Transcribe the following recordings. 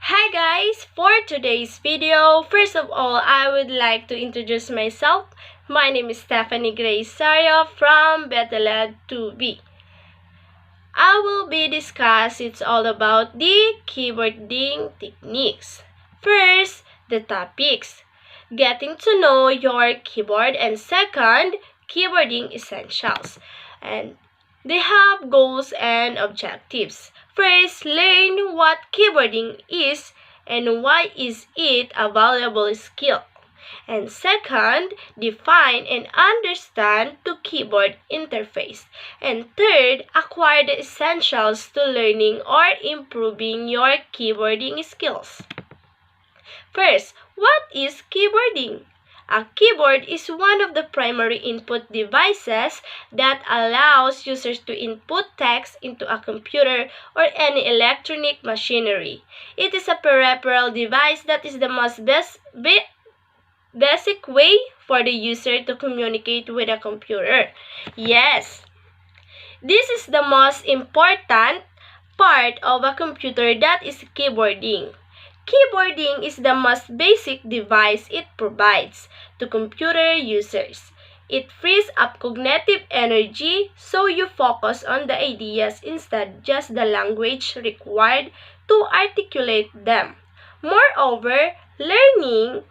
Hi guys! For today's video, first of all, I would like to introduce myself. My name is Stephanie Grace Saria from Beteled 2B. I will be discussing it's all about the keyboarding techniques. First, the topics. Getting to know your keyboard, and second, keyboarding essentials. And they have goals and objectives. First, learn what keyboarding is and why is it a valuable skill. And second, define and understand the keyboard interface. And third, acquire the essentials to learning or improving your keyboarding skills. First, what is keyboarding? A keyboard is one of the primary input devices that allows users to input text into a computer or any electronic machinery. It is a peripheral device that is the most basic way for the user to communicate with a computer. Yes, this is the most important part of a computer, that is keyboarding. Keyboarding is the most basic device it provides to computer users. It frees up cognitive energy so you focus on the ideas instead just the language required to articulate them. Moreover, learning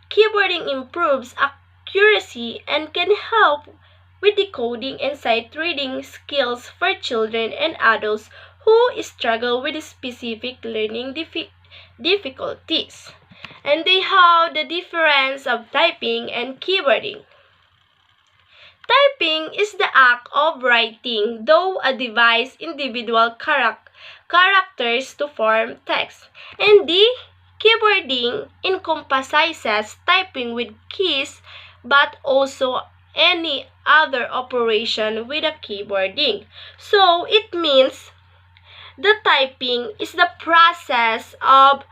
keyboarding improves accuracy and can help with decoding and sight reading skills for children and adults who struggle with specific learning difficulties. And they have the difference of typing and keyboarding. Typing is the act of writing, though a device individual characters to form text. And the keyboarding encompasses typing with keys, but also any other operation with a keyboarding. So it means the typing is the process of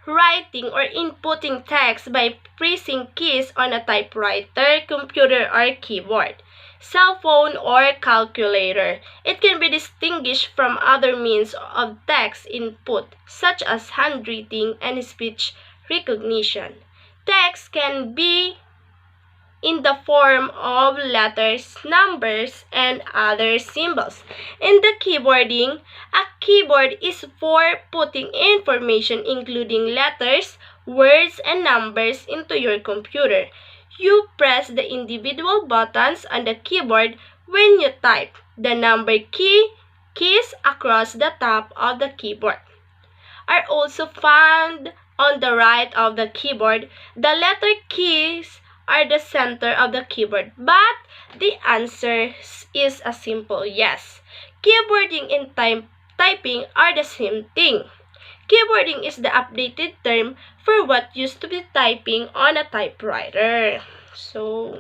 writing or inputting text by pressing keys on a typewriter, computer, or keyboard, cell phone, or calculator. It can be distinguished from other means of text input, such as handwriting and speech recognition. Text can be in the form of letters, numbers, and other symbols. In the keyboarding, a keyboard is for putting information including letters, words, and numbers into your computer. You press the individual buttons on the keyboard when you type. The number keys across the top of the keyboard are also found on the right of the keyboard. The letter keys are the center of the keyboard, but the answer is a simple yes. Keyboarding and typing are the same thing. Keyboarding is the updated term for what used to be typing on a typewriter. So,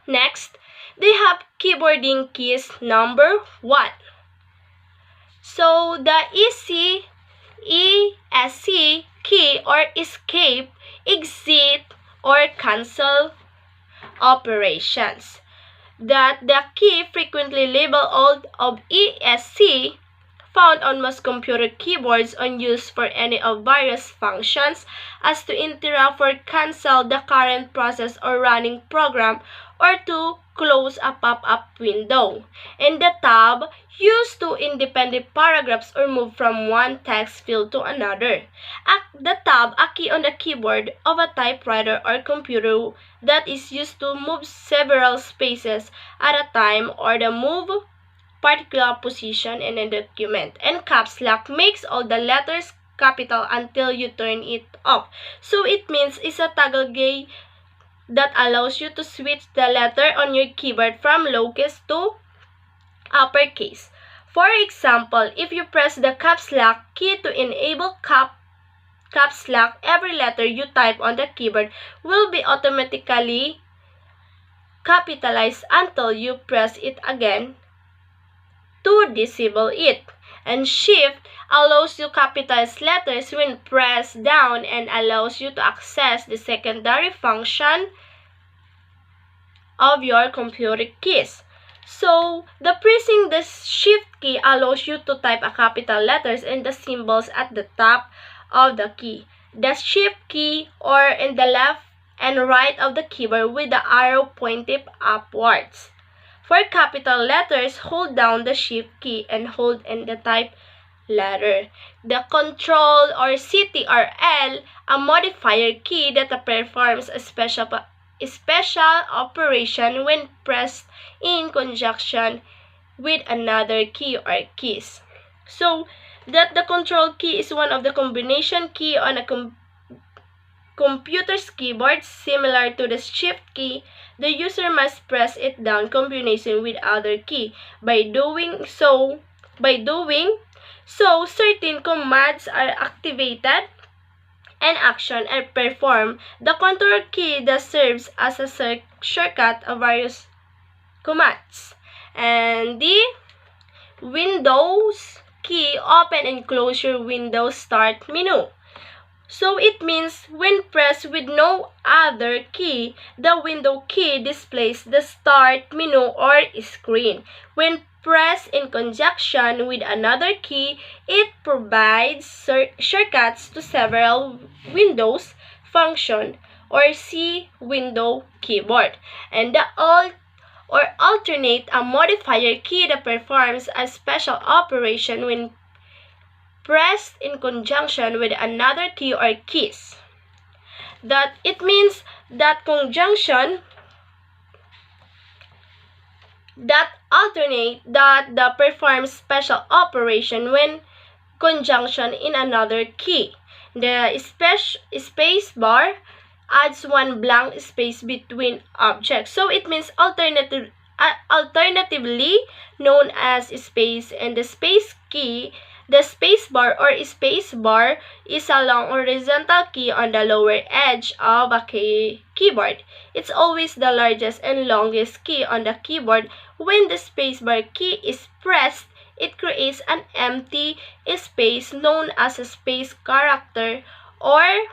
next, they have keyboarding keys number 1. So, the ESC key or escape, exit, or cancel operations. That the key frequently labeled of ESC found on most computer keyboards on use for any of various functions as to interrupt or cancel the current process or running program or to close a pop-up window. And the tab used to independent paragraphs or move from one text field to another. The tab, a key on the keyboard of a typewriter or computer that is used to move several spaces at a time or to move particular position in a document. And caps lock makes all the letters capital until you turn it off. So it means it's a toggle key that allows you to switch the letter on your keyboard from lowercase to uppercase. For example, if you press the caps lock key to enable caps lock, every letter you type on the keyboard will be automatically capitalized until you press it again to disable it. And shift allows you capitalize letters when pressed down and allows you to access the secondary function of your computer keys. So, the pressing the shift key allows you to type a capital letters and the symbols at the top of the key. The shift key or in the left and right of the keyboard with the arrow pointing upwards. For capital letters, hold down the shift key and hold in the type letter. The control or CT or L, a modifier key that performs a special operation when pressed in conjunction with another key or keys. So, that the control key is one of the combination key on a computer's keyboard similar to the shift key. The user must press it down combination with other key. By doing so, certain commands are activated and action are performed. The control key that serves as a shortcut of various commands. And the Windows key open and close your Windows Start menu. So it means when pressed with no other key, the window key displays the start menu or screen. When pressed in conjunction with another key, it provides shortcuts to several Windows function or C window keyboard. And the Alt or alternate, a modifier key that performs a special operation when pressed in conjunction with another key or keys. That it means that conjunction that alternate that performs special operation when conjunction in another key. The space bar adds one blank space between objects. So it means alternatively known as space, and the space key. The space bar or space bar is a long horizontal key on the lower edge of a keyboard. It's always the largest and longest key on the keyboard. When the space bar key is pressed, it creates an empty space known as a space character or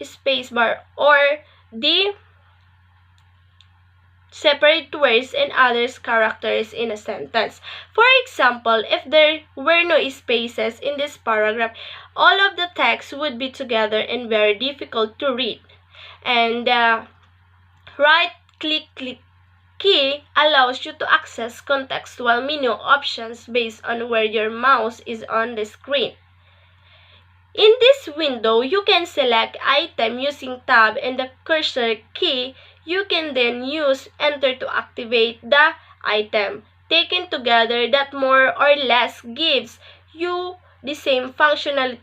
space bar, or the separate words and others characters in a sentence. For example, if there were no spaces in this paragraph, all of the text would be together and very difficult to read. And the right-click key allows you to access contextual menu options based on where your mouse is on the screen. In this window, you can select item using tab and the cursor key. You can then use enter to activate the item. Taken together, that more or less gives you the same functionality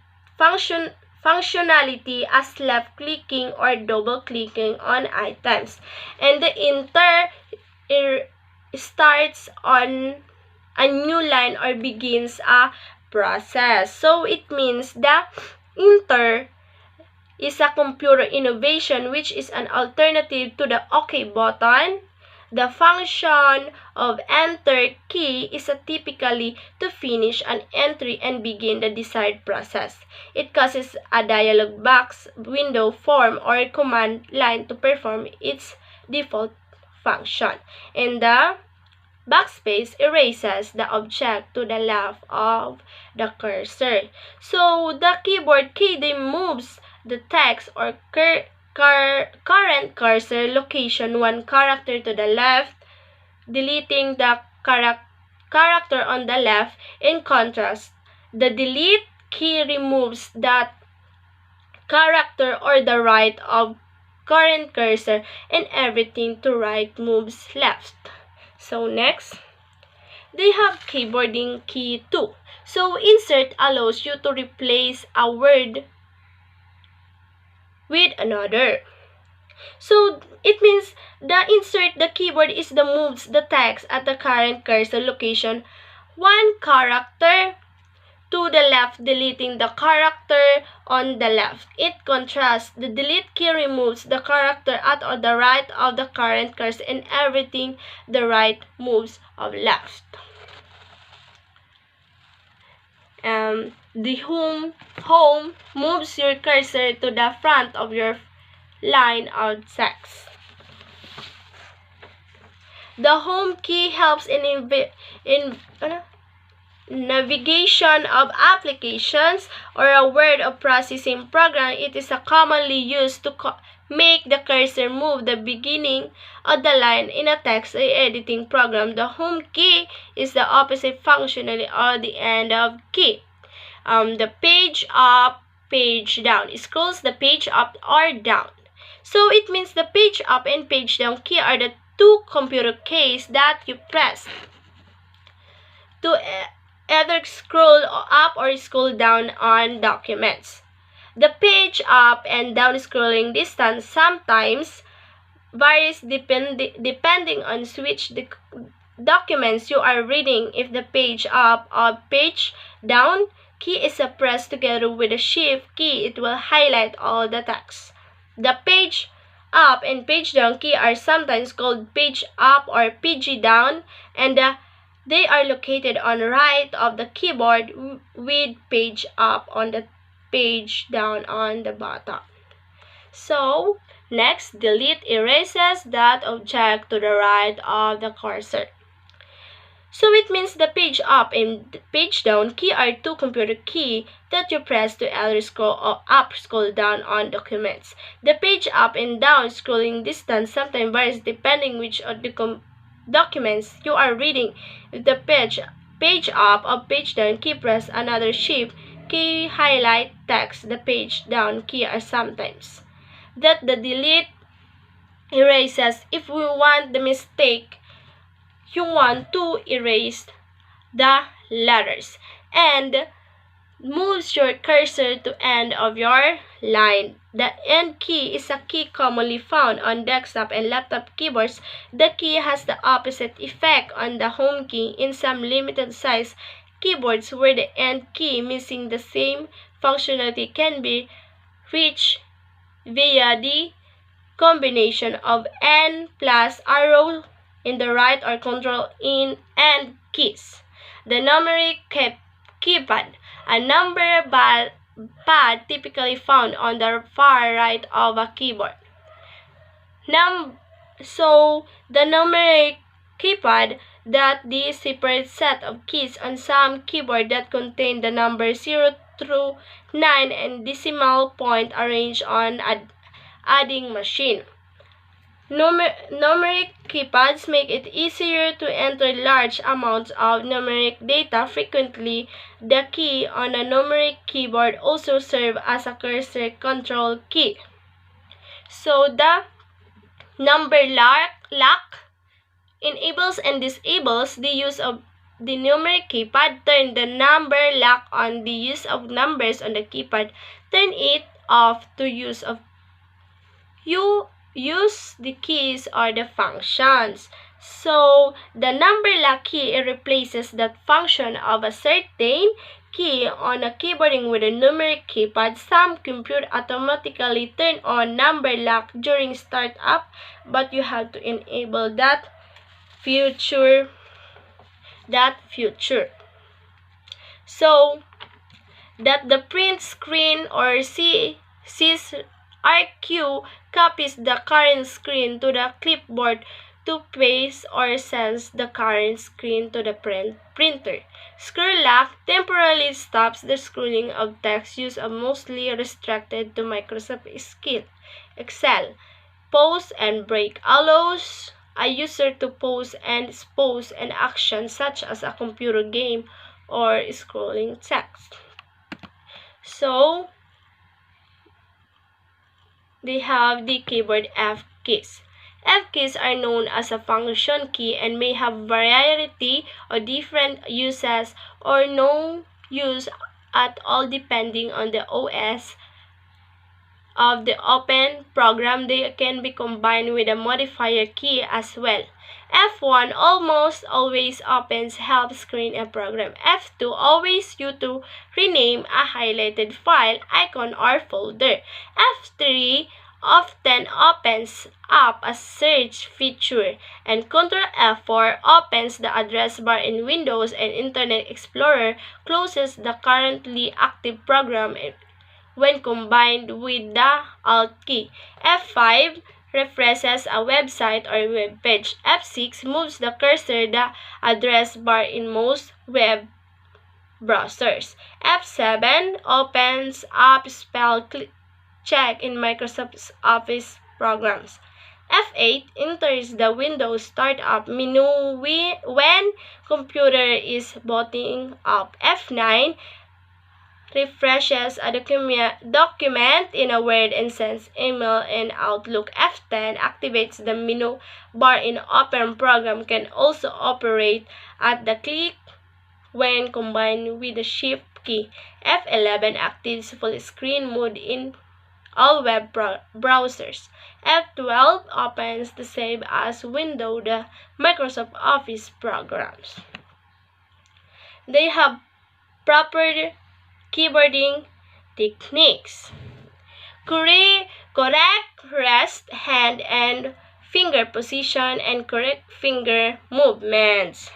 as left-clicking or double-clicking on items. And the enter starts on a new line or begins a process. So it means the enter is a computer innovation which is an alternative to the OK button. The function of enter key is typically to finish an entry and begin the desired process. It causes a dialog box window form or command line to perform its default function. And the backspace erases the object to the left of the cursor. So the keyboard key moves the text or current cursor location one character to the left, deleting the character on the left. In contrast, the delete key removes that character or the right of current cursor, and everything to right moves left. So next, they have keyboarding key 2. So insert allows you to replace a word with another. So it means the insert the keyboard is the moves the text at the current cursor location one character to the left, deleting the character on the left. In contrast, the delete key removes the character at or the right of the current cursor, and everything the right moves of left. The home moves your cursor to the front of your line of text. The home key helps in navigation of applications or a word of processing program. It is commonly used to make the cursor move the beginning of the line in a text editing program. The home key is the opposite functionally or the end of key. The page up, page down. It scrolls the page up or down. So it means the page up and page down key are the two computer keys that you press to either scroll up or scroll down on documents. The page up and down scrolling distance sometimes varies depending on which documents you are reading. If the page up or page down key is pressed together with the shift key, it will highlight all the text. The page up and page down key are sometimes called page up or page down, and they are located on the right of the keyboard with page up on the page down on the bottom. So, next, delete erases that object to the right of the cursor. So it means the page up and page down key are two computer keys that you press to either scroll or up, scroll down on documents. The page up and down scrolling distance sometimes varies depending which of the documents you are reading. If the page up or page down key press another shift key highlight text, the page down key are sometimes that the delete erases. If we want the mistake, you want to erase the letters and moves your cursor to end of your line. The end key is a key commonly found on desktop and laptop keyboards. The key has the opposite effect on the home key in some limited size keyboards where the end key missing the same functionality can be reached via the combination of N plus arrow in the right or control in end keys. The numeric keypad, a number pad typically found on the far right of a keyboard. So the numeric keypad that the separate set of keys on some keyboard that contain the number 0 through 9 and decimal point arranged on adding machine. Numeric keypads make it easier to enter large amounts of numeric data. Frequently, the key on a numeric keyboard also serves as a cursor control key. So the number lock enables and disables the use of the numeric keypad. Turn the number lock on the use of numbers on the keypad. Turn it off to use the keys or the functions. So the number lock key replaces that function of a certain key on a keyboarding with a numeric keypad. Some computers automatically turn on number lock during startup, but you have to enable that feature. So that the print screen or RQ copies the current screen to the clipboard to paste or sends the current screen to the printer. Scroll lock temporarily stops the scrolling of text used mostly restricted to Microsoft Excel. Pause and break allows a user to pause an action such as a computer game or scrolling text. So they have the keyboard F keys. F keys are known as a function key and may have variety of different uses or no use at all depending on the OS of the open program. They can be combined with a modifier key as well. F1 almost always opens help screen a program. F2 always you to rename a highlighted file, icon, or folder. F3 often opens up a search feature, and Ctrl F4 opens the address bar in Windows, and Internet Explorer closes the currently active program when combined with the Alt key. F5 refreshes a website or web page. F6 moves the cursor the address bar in most web browsers. F7 opens up spell check in Microsoft Office programs. F8 enters the Windows Startup menu when computer is booting up. F9 refreshes a document in a Word and sends email in Outlook. F10 activates the menu bar in Open Program, can also operate at the click when combined with the Shift key. F11 activates full screen mode in all web browsers. F12 opens the Save as window the Microsoft Office programs. They have proper keyboarding techniques. Correct rest, hand and finger position, and correct finger movements.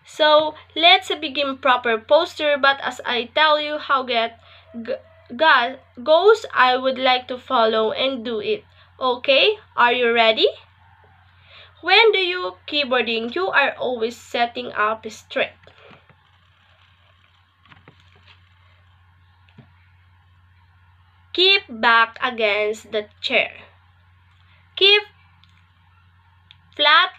So, let's begin proper posture, but as I tell you how get goes, I would like to follow and do it. Okay, are you ready? When do you keyboarding, you are always setting up straight. Keep back against the chair. Keep flat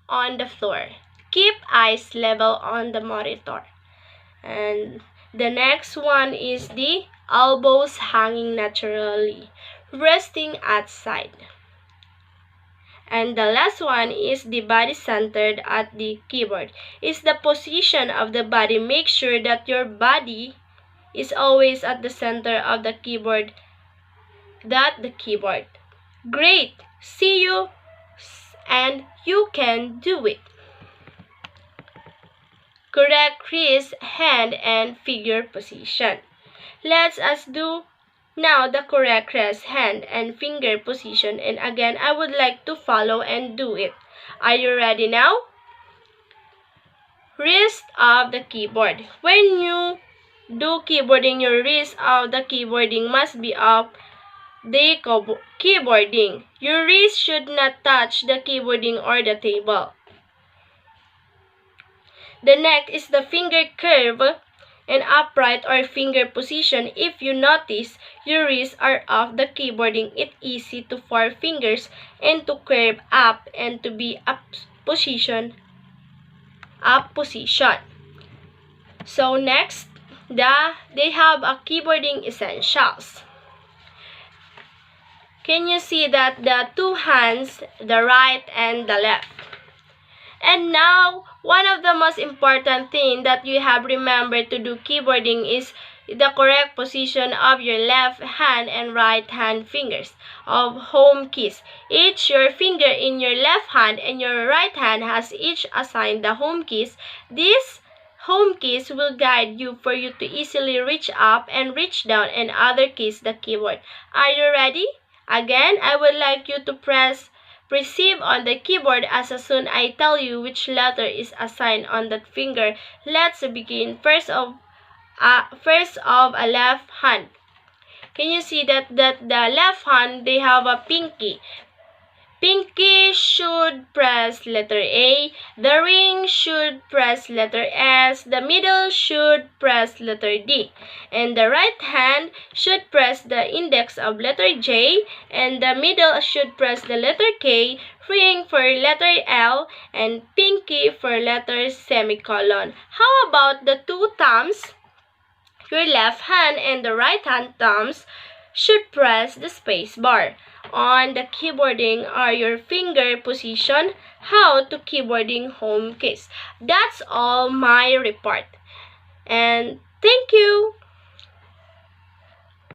on the floor. Keep eyes level on the monitor. And the next one is the elbows hanging naturally, resting at side. And the last one is the body centered at the keyboard. Is the position of the body. Make sure that your body is always at the center of the keyboard. Great! See you and you can do it. Correct wrist, hand, and finger position. Let us do now the correct wrist, hand, and finger position. And again, I would like to follow and do it. Are you ready now? Wrist of the keyboard. When you do keyboarding, your wrist of the keyboarding must be up the keyboarding. Your wrist should not touch the keyboarding or the table. The next is the finger curve and upright or finger position. If you notice your wrists are off the keyboarding, it's easy to form fingers and to curve up and to be up position. So next, they have a keyboarding essentials. Can you see that the two hands, the right and the left? And now, one of the most important things that you have remembered to do keyboarding is the correct position of your left hand and right hand fingers of home keys. Each your finger in your left hand and your right hand has each assigned the home keys. These home keys will guide you for you to easily reach up and reach down and other keys the keyboard. Are you ready? Again, I would like you to press receive on the keyboard as soon I tell you which letter is assigned on that finger. Let's begin. First of a left hand. Can you see that the left hand, they have a pinky. Pinky should press letter A, the ring should press letter S, the middle should press letter D, and the right hand should press the index of letter J, and the middle should press the letter K, ring for letter L, and pinky for letter semicolon. How about the two thumbs? Your left hand and the right hand thumbs should press the space bar. On the keyboarding are your finger position, how to keyboarding home keys. That's all my report. And thank you.